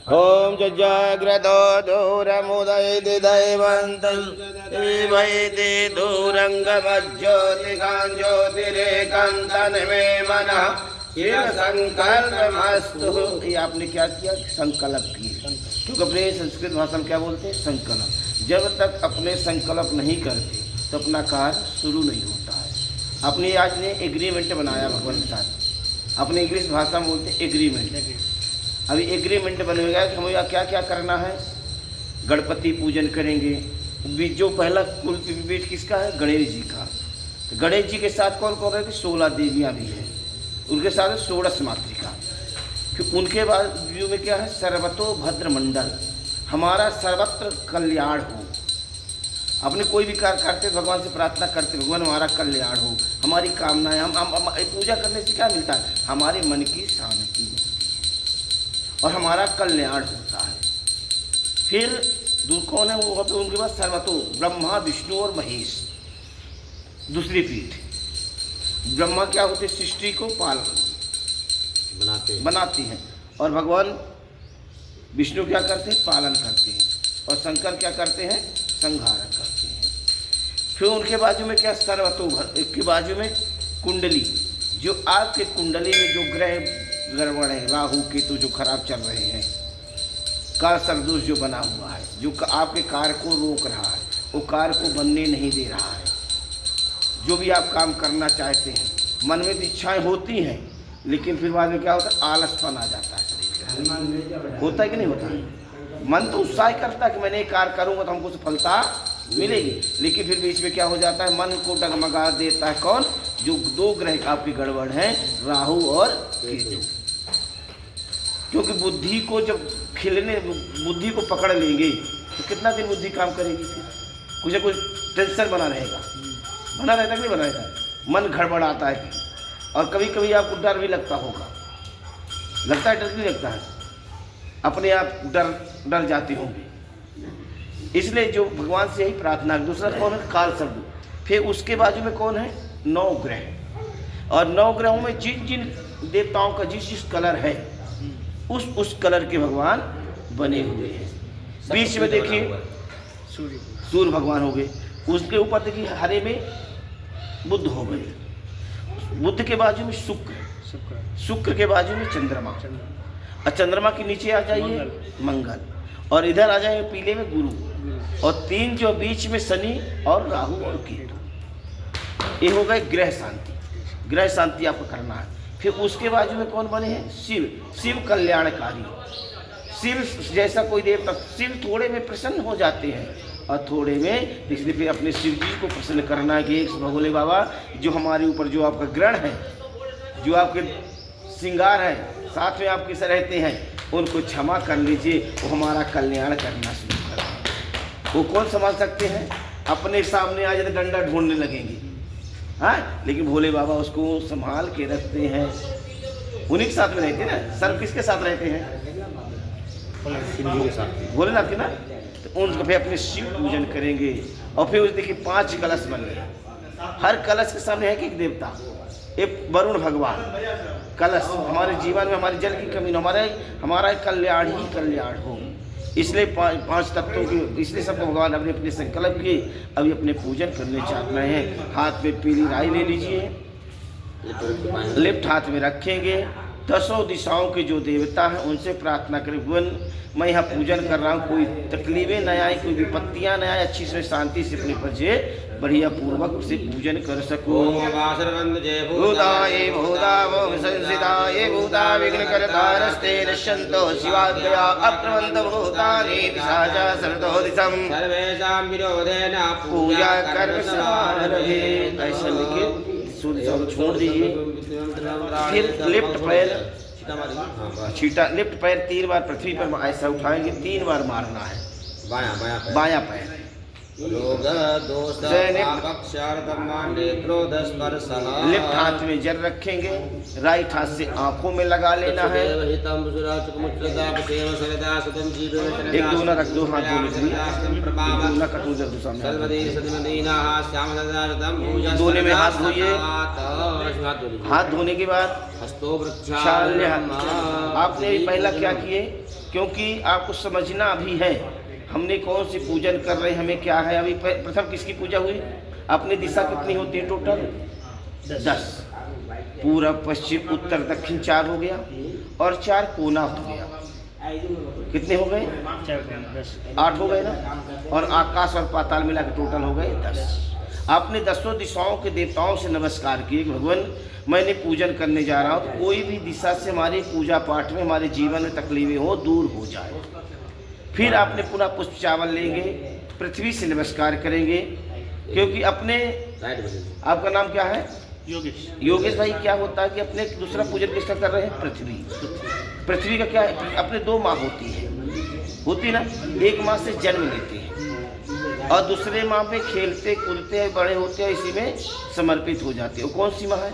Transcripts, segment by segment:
ओम जजाग्रतो दूरमुदयति दैवन्तं वैति दूरङ्गमज्योतिकां ज्योतिरेकं तन्मे मनः संकल्पमस्तु। ये आपने क्या किया? संकल्प किए। क्योंकि अपने संस्कृत भाषा में क्या बोलते हैं? संकल्प। जब तक अपने संकल्प नहीं करते तो अपना कार्य शुरू नहीं होता है। अपने आज ने एग्रीमेंट बनाया भगवान के साथ, अपने इंग्लिश भाषा में बोलते हैं एग्रीमेंट। अभी एग्रीमेंट बनेगा कि हमें क्या क्या करना है। गणपति पूजन करेंगे। जो पहला कुल पीठ किसका है? गणेश जी का। तो गणेश जी के साथ कौन कौन रहती? 16 देवियाँ भी हैं, उनके साथ 16 मातृका। फिर उनके बाजू में क्या है? सर्वतो भद्र मंडल, हमारा सर्वत्र कल्याण हो। अपने कोई भी कार्य करते भगवान से प्रार्थना करते, भगवान हमारा कल्याण हो, हमारी कामनाएं। हम पूजा करने से क्या मिलता है? हमारे मन की शांति मिलती है और हमारा कल्याण होता है। फिर कौन है वो? उनके पास सर्वतो ब्रह्मा विष्णु और महेश। दूसरी पीठ ब्रह्मा क्या होते? सृष्टि को बनाते हैं और भगवान विष्णु क्या करते हैं? पालन करते हैं। और शंकर क्या करते हैं? संहार करते हैं। फिर उनके बाजू में क्या? सर्वतो के बाजू में कुंडली, जो आपके कुंडली में जो ग्रह गड़बड़ है, राहु केतु जो खराब चल रहे हैं, काल सरदोष जो बना हुआ है, जो आपके कार्य को रोक रहा है, वो कार्य को बनने नहीं दे रहा है। जो भी आप काम करना चाहते हैं, मन में तो इच्छाएं होती हैं, लेकिन फिर बाद में क्या होता है? आलसपन आ जाता है। होता है कि नहीं होता है? मन तो उत्साह करता है कि मैंने एक कार्य करूँगा तो हमको सफलता मिलेगी, लेकिन फिर बीच में क्या हो जाता है? मन को डगमगा देता है। कौन? जो 2 ग्रह आपकी गड़बड़ हैं, राहु और केतु। क्योंकि बुद्धि को जब बुद्धि को पकड़ लेंगे तो कितना दिन बुद्धि काम करेगी? कुछ ना कुछ टेंशन बना रहेगा कि नहीं बना रहता है? मन गड़बड़ाता है। और कभी कभी आपको डर भी लगता होगा, लगता है? डर भी लगता है, अपने आप डर जाते होंगे। इसलिए जो भगवान से यही प्रार्थना। दूसरा कौन है? काल सर्प। फिर उसके बाजू में कौन है? 9 ग्रह। और 9 ग्रहों में जिन जिन देवताओं का जिस कलर है, उस कलर के भगवान बने हुए हैं। बीच में देखिए सूर्य भगवान हो गए, उसके ऊपर देखिए हरे में बुद्ध हो गए, बुद्ध के बाजू में शुक्र के बाजू में चंद्रमा, और चंद्रमा के नीचे आ जाइए मंगल, और इधर आ जाएंगे पीले में गुरु, और 3 जो बीच में शनि और राहु और केतु। ये हो गए ग्रह शांति। ग्रह शांति आपको करना है। फिर उसके बाजू में कौन बने हैं? शिव कल्याणकारी। शिव जैसा कोई देवता। शिव थोड़े में प्रसन्न हो जाते हैं और थोड़े में, इसलिए फिर अपने शिव जी को प्रसन्न करना है कि भोले बाबा जो हमारे ऊपर जो आपका ग्रहण है, जो आपके श्रृंगार है, साथ में आपके साथ रहते हैं, उनको क्षमा कर लीजिए, वो हमारा कल्याण करना शुरू कर। वो कौन संभाल सकते हैं? अपने सामने आ जाए तो डंडा ढूंढने लगेंगे, हाँ, लेकिन भोले बाबा उसको संभाल के रखते हैं। उन्हीं के साथ में रहते हैं ना। सर्प किसके साथ रहते हैं? भोलेनाथ के ना। तो उनको फिर अपने शिव पूजन करेंगे। और फिर उस देखिए 5 कलश बन गए। हर कलश के सामने है कि एक देवता, एक वरुण भगवान। कलश हमारे जीवन में हमारी जल की कमी न, हमारा कल्याण ही कल्याण हो। इसलिए 5 तत्वों की, इसलिए सब भगवान अपने अपने संकल्प किए। अभी अपने पूजन करने चाह रहे हैं। हाथ में पीली राई ले लीजिए, लेफ्ट हाथ में रखेंगे। 10 दिशाओं के जो देवता हैं उनसे प्रार्थना करें, भगवान मैं यहाँ पूजन कर रहा हूँ, कोई तकलीफें न आए, कोई विपत्तियाँ न आए, अच्छी से शांति से अपने पर से बढ़िया पूर्वक उसे पूजन कर सको। भूताये भूतावो संसिताये भूता विघ्नकरतारस्ते नश्यन्तो शिवाज्ञया अप्रवन्त भूतानि पिशाचा सर्वतो दिशं सर्वेषां विरोधेन पूजा कर्म समारभे। ऐसा लिखे सूर्य छोड़ दीजिए। फिर लेफ्ट पैर छीटा, लेफ्ट पैर 3 बार पृथ्वी पर ऐसा उठाएंगे, 3 बार मारना है। बायां पैर लेफ्ट हाथ में जल रखेंगे, राइट हाथ से आंखों में लगा लेना है। एक दोना रख दो, हाथ धोने के लिए दोने में हाथ धोइए। हाथ धोने के बाद आपने अभी पहला क्या किए, क्योंकि आपको समझना भी है हमने कौन सी पूजन कर रहे हैं, हमें क्या है। अभी प्रथम किसकी पूजा हुई, अपनी दिशा कितनी होती है टोटल 10, पूरब पश्चिम उत्तर दक्षिण 4 हो गया, और 4 कोना हो गया, कितने हो गए 8 हो गए ना, और आकाश और पाताल मिला के टोटल हो गए 10। आपने 10 दिशाओं के देवताओं से नमस्कार किए, भगवान मैंने पूजन करने जा रहा हूँ, तो कोई भी दिशा से हमारी पूजा पाठ में हमारे जीवन में तकलीफें हो दूर हो जाए। फिर आपने पुनः पुष्प चावल लेंगे, पृथ्वी से नमस्कार करेंगे, क्योंकि अपने आपका नाम क्या है योगेश। योगेश भाई, क्या होता है कि अपने दूसरा पूजन किसका कर रहे हैं, पृथ्वी। पृथ्वी का क्या है, अपने 2 माँ होती ना, एक माँ से जन्म लेते हैं और दूसरे माँ पे खेलते कूदते हैं, बड़े होते हैं, इसी में समर्पित हो जाते हैं। वो कौन सी माँ है,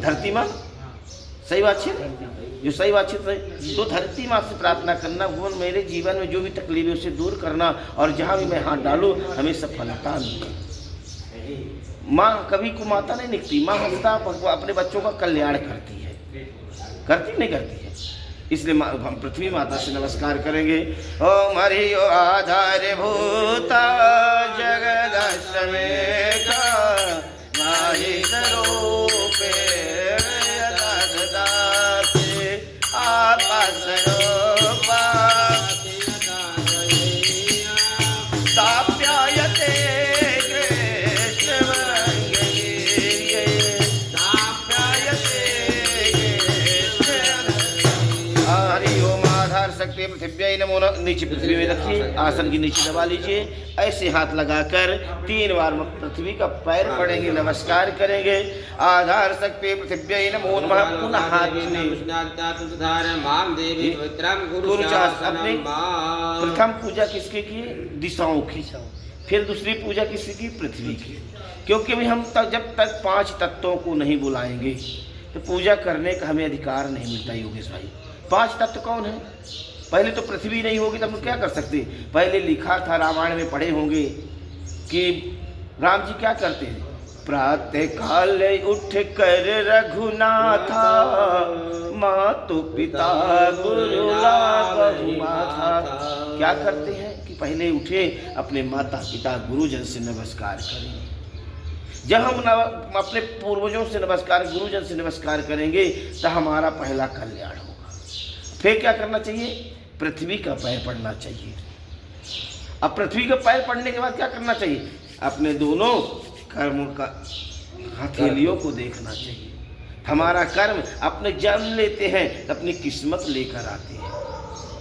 धरती माँ। सही बात है, जो सही बात है। तो धरती माँ से प्रार्थना करना, वो मेरे जीवन में जो भी तकलीफ है उसे दूर करना, और जहाँ भी मैं हाथ डालूँ हमें सफलता मिले। माँ कभी कुमाता नहीं निकती, माँ हमेशा अपने बच्चों का कल्याण करती है, करती नहीं करती है। इसलिए हम पृथ्वी माता से नमस्कार करेंगे। ओम हरि ओ आधारभूता जगदष्टमे का माहि स्वरूपे यदादासे आपसरूपा ताप्यायते पृथ्वी नमो। नीचे पृथ्वी में रखिए, आसन की नीचे दबा लीजिए, ऐसे हाथ लगाकर 3 बार पृथ्वी का पैर पड़ेंगे, नमस्कार करेंगे। आधार शक्ति पृथ्वी नमो नमः। पुनः हाथ अपने प्रथम पूजा किसके की, दिशाओं की, फिर दूसरी पूजा किसकी की, पृथ्वी की। क्योंकि अभी हम जब तक 5 तत्वों को नहीं बुलाएंगे तो पूजा करने का हमें अधिकार नहीं मिलता। योगेश भाई, 5 तत्व कौन है, पहले तो पृथ्वी नहीं होगी तब हम क्या कर सकते। पहले लिखा था, रामायण में पढ़े होंगे कि राम जी क्या करते हैं, प्रातः काल उठ कर रघुनाथा, मातु पिता गुरु लागहु माथा। क्या करते हैं कि पहले उठे, अपने माता पिता गुरुजन से नमस्कार करें। जब हम अपने पूर्वजों से नमस्कार, गुरुजन से नमस्कार करेंगे तो हमारा पहला कल्याण होगा। फिर क्या करना चाहिए, पृथ्वी का पैर पड़ना चाहिए। अब पृथ्वी का पैर पड़ने के बाद क्या करना चाहिए, अपने दोनों कर्मों का हथेलियों को देखना चाहिए। हमारा कर्म, अपने जन्म लेते हैं तो अपनी किस्मत लेकर आते हैं।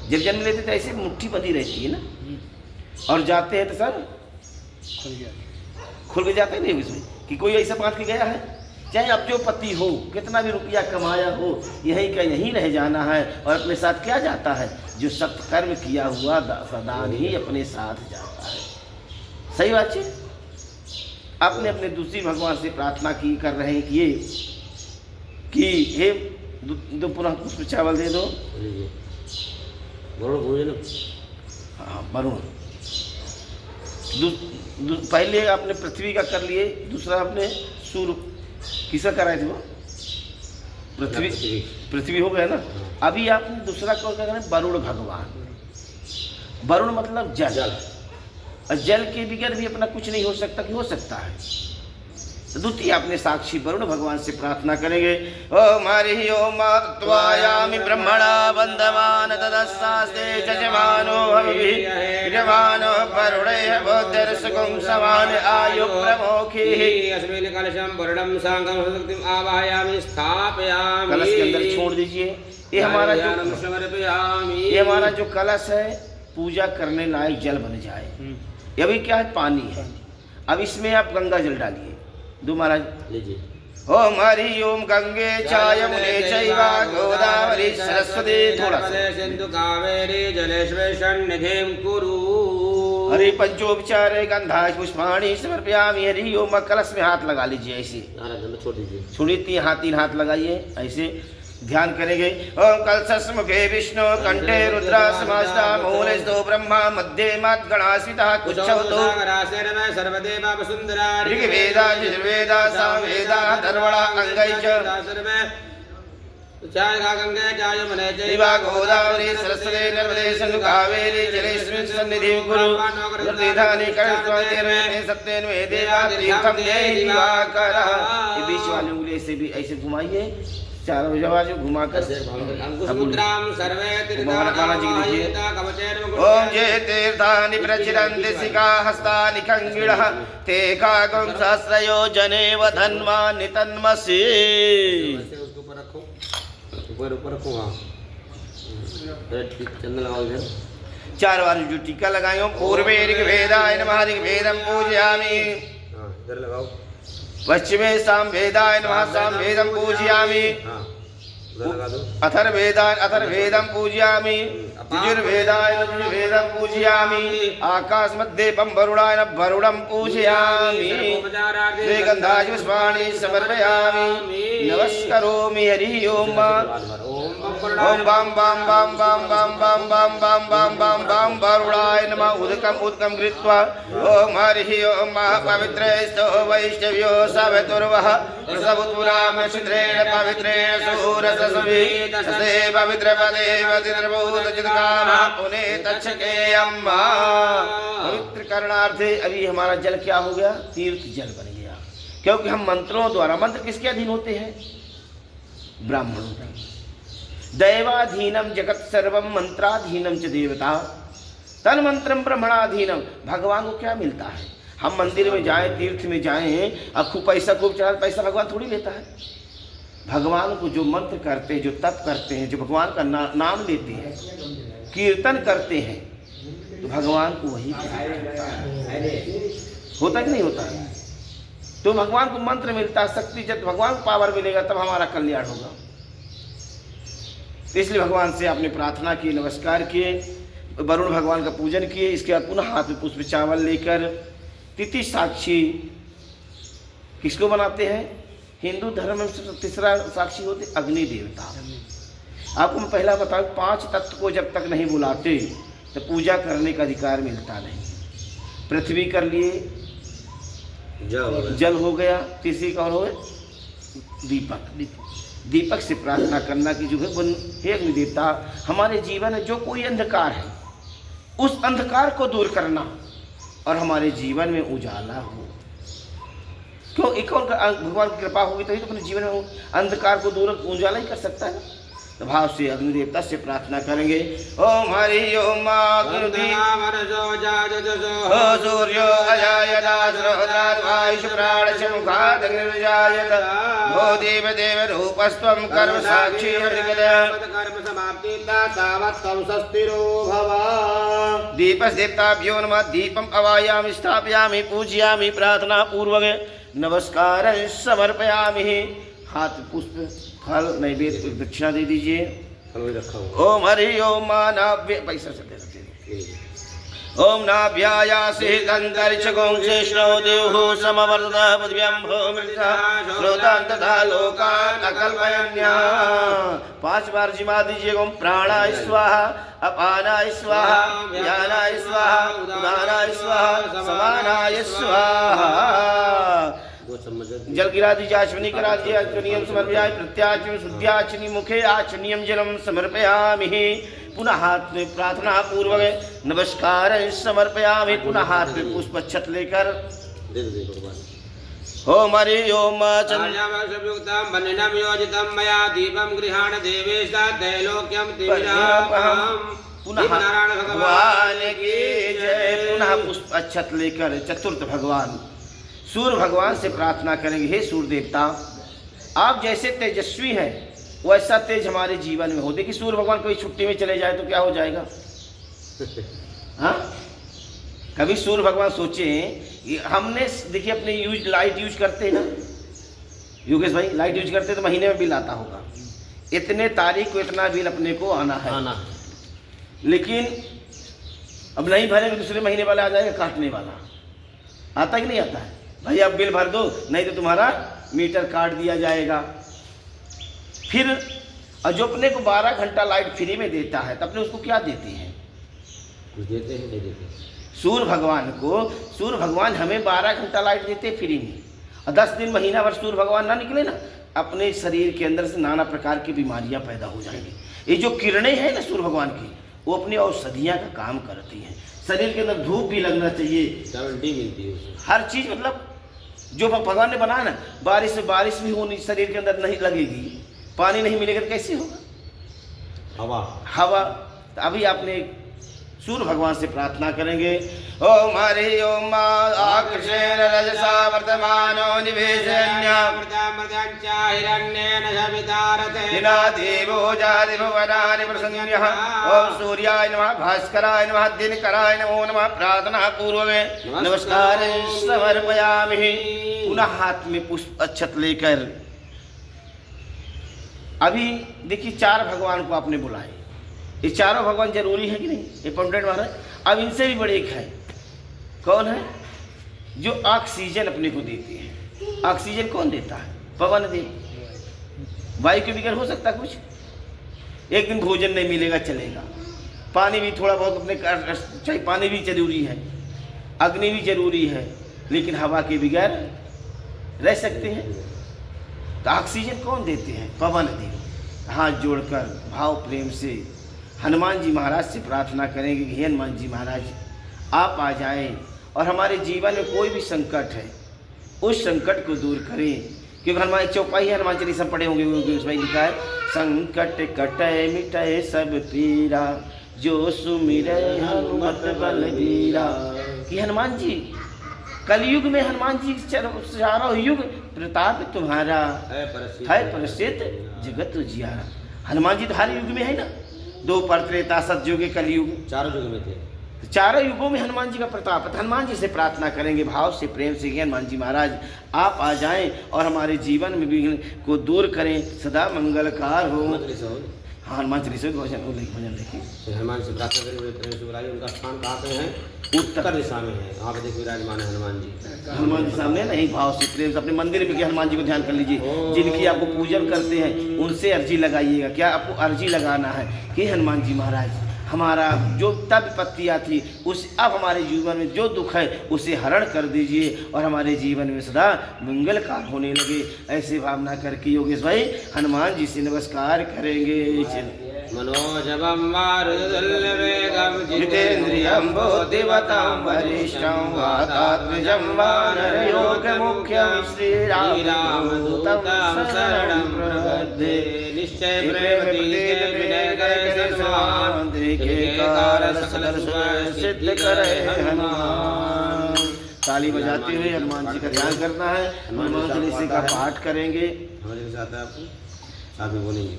जब जन्म लेते तो ऐसे मुट्ठी बंधी रहती है ना, और जाते हैं तो सब खुल के जाते नहीं उसमें कि कोई ऐसा बांध के गया है। चाहे अब जो पति हो, कितना भी रुपया कमाया हो, यहीं का यहीं रह जाना है, और अपने साथ क्या जाता है, जो सत्कर्म किया हुआ सदा ही अपने साथ जाता है। सही बात है। आपने अपने दूसरी भगवान से प्रार्थना की कर रहे हैं कि हे दो पुनः पुष्प चावल दे दो। हाँ वरुण, पहले आपने पृथ्वी का कर लिए, दूसरा आपने सूर्य किसका कराए थे, वो पृथ्वी हो गया ना। अभी आपने दूसरा कौन क्या करें, वरुण भगवान। वरुण मतलब जल, और जल के बगैर भी अपना कुछ नहीं हो सकता कि हो सकता है। द्वितीय आपने साक्षी वरुण भगवान से प्रार्थना करेंगे। ओम हरि ओम त्वायामि ब्रह्मणा वंदमान तदस्सास्ते जजमानो हविः यजमानो वरुणैः बोधिर्सुखं समान आयु प्रमोखिः। अस्मिन् कलशं वरुणं सांगं शक्तिं आवाहयामि स्थापयामि। कलश के अंदर छोड़ दीजिए। ये हमारा जो कलश है पूजा करने लायक जल बन जाए। ये अभी क्या है, पानी है। अब इसमें आप गंगा जल डालिए। दो महाराज लीजिए। ओम हरि ओम गंगे चाय मुने चैवा गोदावरी सरस्वती। थोड़ा सिंधु कावेरी जलेश्वेषण निधिं कुरु। हरि पंचोपचारे गंधा पुष्पाणि समर्पयामि। हरि ओम। कलश में हाथ लगा लीजिए, ऐसे छोड़ दीजिए। छोड़िए, 3 हाथ लगाइए, ऐसे ध्यान करेंगे। ओम कलशस् मुखे विष्णु कंठे रुद्र समास्ता मूले दो ब्रह्मा मध्ये मद गणास्विता कुच्छौ तो सर्वदेवा वसुंधरा ऋग्वेदा यजुर्वेदा सामवेदा धर्वणा अंगैच चाय गंगे चाय मने दिवा गोदावरी सरस्वती नर्मदे सिंधु कावेरी जलेस्मिन् सन्निधिं कुरु तीर्थानि कर्तव्येन सत्येन वे देवा तीर्थं ये दिवाकरः। ये बीच वाली उंगली से भी ऐसे घुमाइए, चारों जगह घुमाकर अंकुशमुद्रां सर्वे तीर्थानि ओम जे तीर्थानि प्रचिरन्ति सिकाहस्तानि खङ्गिणः ते कागं सहस्रयोजने वधन्वानि तन्मसि। उसके ऊपर रखो, ऊपर रखो। हाँ चंदन लगाओ इधर। 4 बार जो टीका लगायो। पूर्वे ऋग्वेदाय नमः ऋग्वेदं पूजयामि। हाँ इधर लगाओ। पश्चिमे सामवेदाय नमः सामवेदं पूजयामि। हाँ उधर लगा दो। अथर्वेदं पूजयामि। यजुर्वेदाय यजुर्वेदं पूजयामि। आकाशमध्ये वरुणाय वरुणं पूजयामि। गन्धाय पुष्पाणि समर्पयामि। नमस्करोमि हरि ओम। ओम बम बम बम बम बम बम बम बम बम बम बम वरुणाय नमः उदकं कृत्वा ओम हरि ओम पवित्रैस्तो वैष्णव्यो सवतुर्वः प्रसवपुराम चित्रेण पवित्रेण सूरससुभि तसे पवित्रपदे वदिर्भूतचित्कामः पुने तच्छके अम्मा। पवित्र करणार्थे अभी हमारा जल क्या हो गया? तीर्थ जल बन गया, क्योंकि हम मंत्रों द्वारा, मंत्र किसके अधीन होते हैं? ब्राह्मणों के। दैवाधीनम जगत सर्वम मंत्राधीनम च देवता तन मंत्रम ब्रह्मणाधीनम। भगवान को क्या मिलता है? हम मंदिर में जाएं, तीर्थ में जाएं, अब खूब पैसा खूब चढ़ा, पैसा भगवान थोड़ी लेता है। भगवान को जो मंत्र करते हैं, जो तप करते हैं, जो भगवान का नाम लेते हैं, कीर्तन करते हैं, तो भगवान को वही होता कि नहीं होता है? तो भगवान को मंत्र मिलता है, शक्ति, जब भगवान को पावर मिलेगा तब हमारा कल्याण होगा। इसलिए भगवान से आपने प्रार्थना की, नमस्कार किए, वरुण भगवान का पूजन किए। इसके बाद पुनः हाथ में पुष्प चावल लेकर तिथि साक्षी किसको बनाते हैं? हिंदू धर्म में तीसरा साक्षी होते अग्नि देवता। आपको मैं पहला बताऊं, 5 तत्व को जब तक नहीं बुलाते तो पूजा करने का अधिकार मिलता नहीं। पृथ्वी कर लिए, जल हो गया, तीसरी का और हो दीपक। दीपक से प्रार्थना करना कि जो है हे अग्नि देवता, हमारे जीवन में जो कोई अंधकार है उस अंधकार को दूर करना और हमारे जीवन में उजाला हो। क्यों? एक और भगवान की कृपा होगी तभी तो अपने जीवन में अंधकार को दूर उजाला ही कर सकता है। तो भाव से अग्नि देवता से प्रार्थना करेंगे। ओम हरि ओम सूर्यो अजायत वायुष प्राणश मुखात् अग्निर्जायत भो देव देव रूपस्त्वं कर्म साक्षी कर्म समाप्ति तावत् त्वं स्वस्तिरो भव। दीपस्देवताभ्यो नमः। दीपम अवायामि स्थापयामि पूजयामि प्रार्थना पूर्वक नमस्कार समर्पयामि। हाथ पुष्प फल नैवेद्य दक्षिणा दे दीजिए। ओम हरि ओम नाभ्य पैसा से दे रखिए। ओम नाभ्यायासे दंतरिक्षगों शेषो देवो समवर्धः पृथिव्यां भूमिर्षः श्रोतान् तथा लोकान् अकल्पयन्या। 5 बार जिमा दीजिए। ओम प्राणाय स्वाहा अपानाय स्वाहा व्यानाय स्वाहा उदानाय स्वाहा समानाय स्वाहा। जल गिरा दीजिए। आचमनी करा दीजिए। आचमनीयम समर्पयामि। प्रत्याचमनी शुद्ध्याचमनी मुखे आचमनीयम जलम समर्पयामि। पुनः हाथ में प्रार्थना पूर्वक नमस्कार समर्पयामि। पुनः हाथ में पुष्प छत लेकर ओम हरि ओम पुनः भगवान की जय। पुनः पुष्प अक्षत लेकर चतुर्थ भगवान सूर्य भगवान से प्रार्थना करेंगे। हे सूर्य देवता, आप जैसे तेजस्वी हैं वैसा तेज हमारे जीवन में हो। देखिए सूर्य भगवान कोई छुट्टी में चले जाए तो क्या हो जाएगा? हाँ, कभी सूर्य भगवान सोचे, हमने देखिए अपने लाइट यूज करते हैं ना योगेश भाई, लाइट यूज करते तो महीने में बिल आता होगा, इतने तारीख को इतना बिल अपने को आना है। लेकिन अब नहीं भरेंगे दूसरे महीने वाला आ जाएगा काटने वाला। आता कि नहीं आता है? भाई आप बिल भर दो नहीं तो तुम्हारा मीटर काट दिया जाएगा। फिर और जो अपने को 12 घंटा लाइट फ्री में देता है तो अपने उसको क्या देते हैं? कुछ देते हैं, नहीं देते। सूर्य भगवान को, सूर्य भगवान हमें 12 घंटा लाइट देते फ्री में, और 10 दिन महीना भर सूर्य भगवान ना निकले ना अपने शरीर के अंदर से नाना प्रकार की बीमारियां पैदा हो जाएंगी। ये जो किरणें हैं ना सूर्य भगवान की, वो अपनी औषधियाँ का काम करती हैं। शरीर के अंदर धूप भी लगना चाहिए, विटामिन डी मिलती है उससे। हर चीज़ मतलब जो भगवान ने बनाया ना, बारिश भी होनी शरीर के अंदर नहीं लगेगी, पानी नहीं मिलेगा तो कैसे होगा? हवा। तो अभी आपने सूर्य भगवान से प्रार्थना करेंगे, ओम हरि ओम आकृष्ण रजसा वर्तमानो निवेशन्यम दिना देवो जाति भुवनानि प्रसन्यः। ओम सूर्याय नमः, भास्कराय नमः, दिनकराय नमो नमः। प्रार्थना पूर्वक नमस्कार समर्पयामि। पुनः हाथ में पुष्प अक्षत लेकर अभी देखिए 4 भगवान को आपने बुलाए। ये चारों भगवान जरूरी है कि नहीं? इंपॉर्टेंट महाराज। अब इनसे भी बड़े एक है, कौन है? जो ऑक्सीजन अपने को देते हैं। ऑक्सीजन कौन देता है? पवन देव। वायु के बगैर हो सकता कुछ? एक दिन भोजन नहीं मिलेगा चलेगा, पानी भी थोड़ा बहुत अपने चाहिए, पानी भी जरूरी है, अग्नि भी जरूरी है, लेकिन हवा के बगैर रह सकते हैं? तो ऑक्सीजन कौन देते हैं? पवन देव। हाथ जोड़कर भाव प्रेम से हनुमान जी महाराज से प्रार्थना करेंगे कि हे हनुमान जी महाराज, आप आ जाएं और हमारे जीवन में कोई भी संकट है उस संकट को दूर करें। क्योंकि हनुमान चौपाई है, हनुमान चालीसा पढ़े होंगे, उसमें लिखा है संकट कटे मिटे सब पीरा, जो सुमिरै हनुमत बलबीरा। कि हनुमान जी कलयुग में हनुमान जी चारों युग प्रताप तुम्हारा, है प्रसिद्ध जगत उजियारा। हनुमान जी तो हर युग में है ना, 2 पर त्रेता सतयुग कलयुग, 4 युग में थे। तो चारों युगों में हनुमान जी का प्रताप है। हनुमान जी से प्रार्थना करेंगे भाव से प्रेम से, हनुमान जी महाराज आप आ जाएं और हमारे जीवन में विघ्न को दूर करें, सदा मंगलकार हो। हाँ, हनुमान चालीसा भजन देखिए। हनुमान से प्रार्थना करें, प्रेम से बुलाइए। उनका स्थान कहाँ पे है? उत्तर दिशा में है। वहाँ पे देखिए विराजमान है हनुमान जी। हनुमान जी सामने नहीं, भाव से प्रेम से अपने मंदिर में हनुमान जी को ध्यान कर लीजिए। जिनकी आपको पूजन करते हैं उनसे अर्जी लगाइएगा। क्या आपको अर्जी लगाना है कि हनुमान जी महाराज हमारा जो तब विपत्तियाँ थी उस अब हमारे जीवन में जो दुख है उसे हरण कर दीजिए और हमारे जीवन में सदा मंगलकार होने लगे। ऐसे भावना करके योगेश भाई हनुमान जी से नमस्कार करेंगे। मनोजवं मारुततुल्यवेगं जितेन्द्रियं बुद्धिमतां वरिष्ठं वातात्मजं वानरयोगमुख्यं श्रीरामदूतं शरणं प्रपद्ये। निश्चय सिद्ध करे हनुमान। ताली बजाते हुए हनुमान जी का ध्यान करना है। हनुमान चालीसा का पाठ करेंगे। हमारे साथ है आपको साथ में बोलेंगे।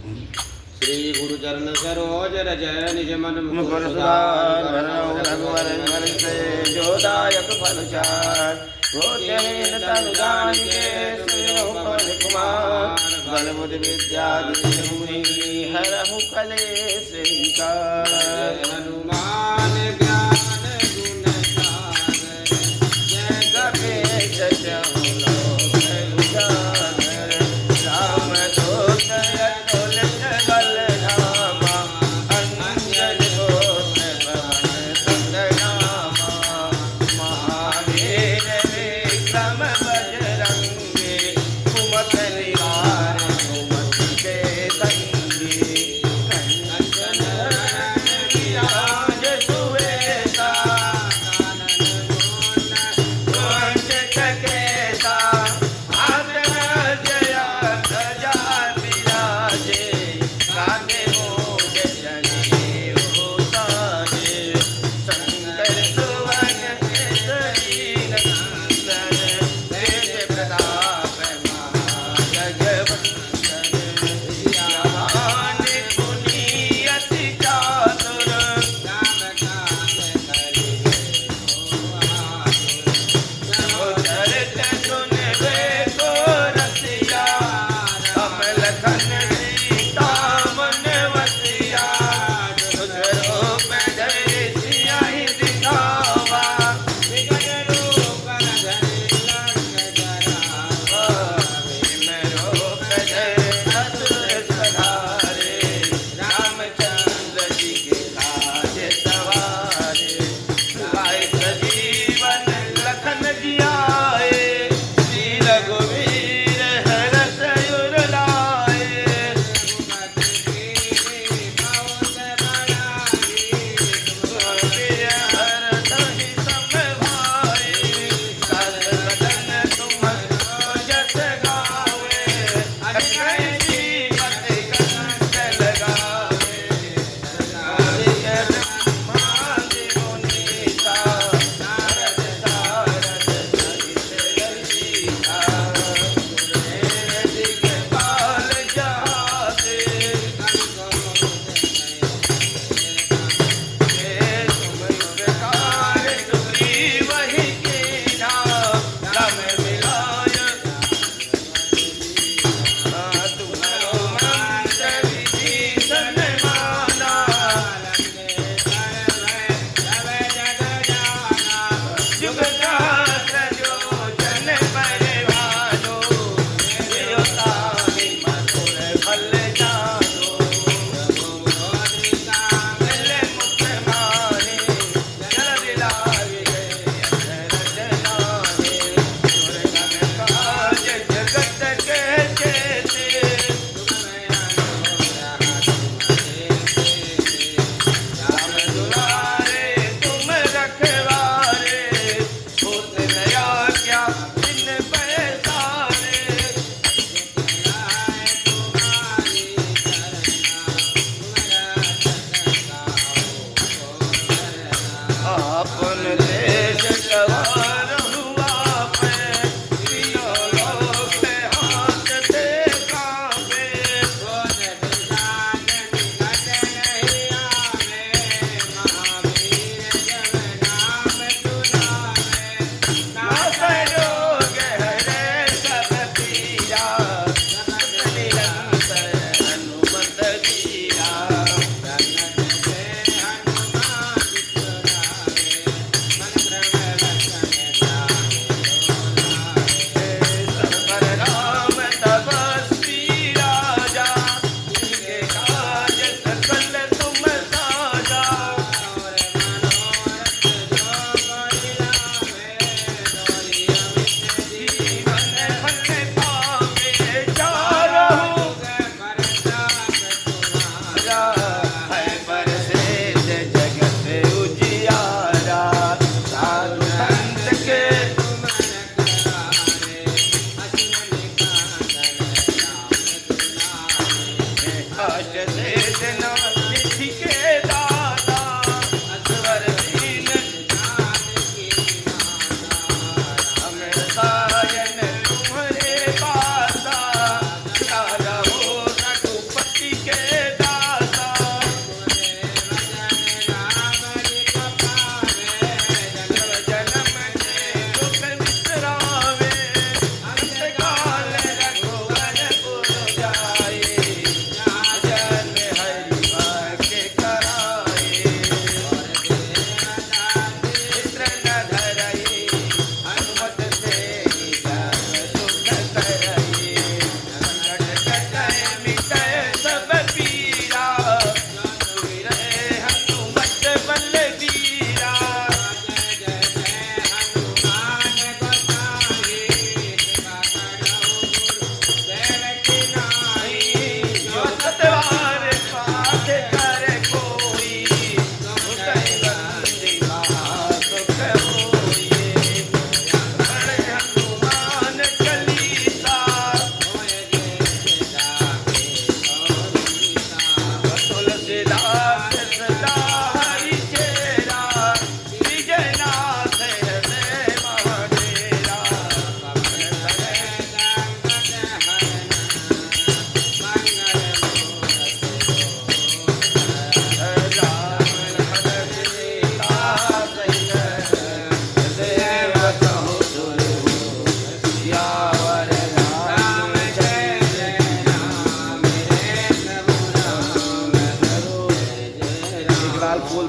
श्री गुरु चरण सरोज रज निज मन मुकुर सुधार रघुवर हर से जोदायक फल चार। गोचरेण तनु जानिके सुनो पवन कुमार। बल बुद्धि विद्या देहि हरहु कलेश विकार। हनुमान ज्ञान गुण सागर जय कपीश चहु लोक उजागर। राम दूत अतुलित बलधामा। अंजन घोष पवन सुत नामा। महावीर विक्रम बजरंगी। कुमति निवार सुमति के संगी। कंचन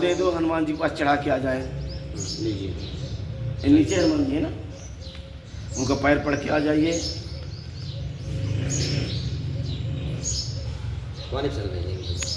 दे दो, हनुमान जी के पास चढ़ा के आ जाए। लीजिए। ये नीचे हनुमान जी है ना, उनका पैर पड़ के आ जाइए। कौन चल रही है?